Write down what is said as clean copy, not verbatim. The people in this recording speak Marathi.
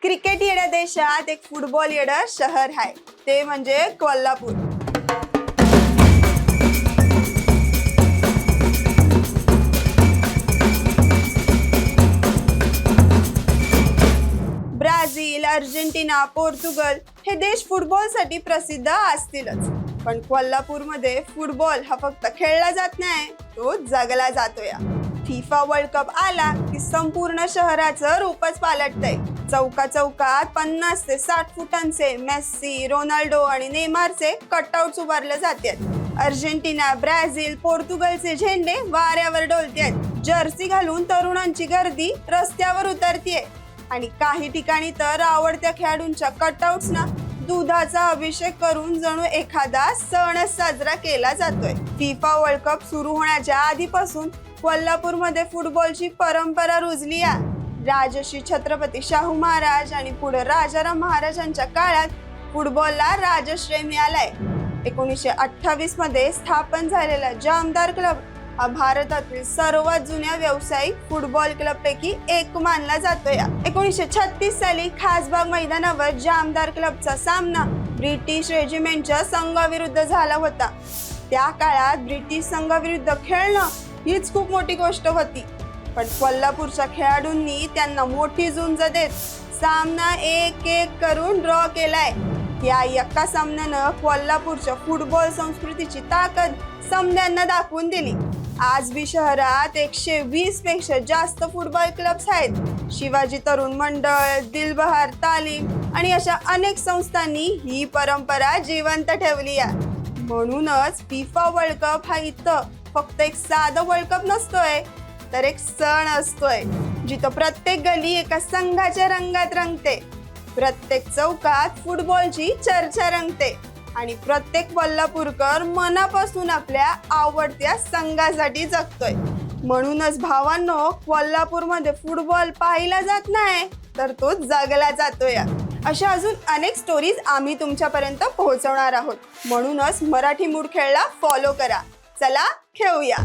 क्रिकेट येड्या देशात एक फुटबॉल येडं शहर आहे, ते म्हणजे कोल्हापूर। ब्राझील, अर्जेंटिना, पोर्तुगल हे देश फुटबॉलसाठी प्रसिद्ध असतीलच, पण कोल्हापूरमध्ये फुटबॉल हा फक्त खेळला जात नाही, तो जगला जातोय। फिफा वर्ल्ड कप आला की संपूर्ण शहराचं रूपच पालटतंय। चौका चौकात 50 ते 60 फुटांचे मेस्सी, रोनाल्डो आणि नेमारचे कटआउट्स उभारले जातात। अर्जेंटिना, ब्राझील, पोर्तुगलचे झेंडे वाऱ्यावर डोलतात। जर्सी घालून तरुणांची गर्दी रस्त्यावर उतरतीये आणि काही ठिकाणी तर आवडत्या खेळाडूंच्या कटआउट्सना दुधाचा अभिषेक करून जणू एखादा सणच साजरा केला जातोय। फिफा वर्ल्ड कप सुरू होण्याच्या आधीपासून कोल्हापूरमध्ये फुटबॉलची परंपरा रुजली आहे। राजश्री छत्रपती शाहू महाराज आणि पुढे राजाराम महाराजांच्या काळात फुटबॉलला राजश्रय मिळालाय। 1928 मध्ये स्थापन झालेला जामदार क्लब हा भारतातील सर्वात जुन्या व्यावसायिक फुटबॉल क्लब पैकी एक मानला जातोय। 1936 साली खासबाग मैदानावर जामदार क्लबचा सामना ब्रिटिश रेजिमेंटच्या संघाविरुद्ध झाला होता। त्या काळात ब्रिटिश संघाविरुद्ध खेळणं हीच खूप मोठी गोष्ट होती, पण कोल्हापूरच्या खेळाडूंनी त्यांना मोठी झुंज देत सामना 1-1 करून ड्रॉ केलाय। या एका सामन्यानं कोल्हापूरच्या फुटबॉल संस्कृतीची ताकद समद्यांना दाखवून दिली। आज बी शहरात 120 पेक्षा जास्त फुटबॉल क्लब्स आहेत। शिवाजी तरुण मंडळ, दिलबहार तालीम आणि अशा अनेक संस्थांनी ही परंपरा जिवंत ठेवली आहे। म्हणूनच फिफा वर्ल्ड कप हा इथं फक्त एक साधा वर्ल्ड कप नसतोय, तर एक सण असतोय, जिथं प्रत्येक गली एका संघाच्या रंगात रंगते, प्रत्येक चौकात फुटबॉलची चर्चा रंगते आणि प्रत्येक कोल्हापूरकर मनापासून आपल्या आवडत्या संघासाठी जगतोय। म्हणूनच भावांनो, कोल्हापूरमध्ये फुटबॉल पाहिला जात नाही, तर तो जगला जातोय। अशा अजून अनेक स्टोरीज आम्ही तुमच्यापर्यंत पोहोचवणार आहोत। म्हणूनच मराठी मूडखेळला फॉलो करा। चला खेळूया।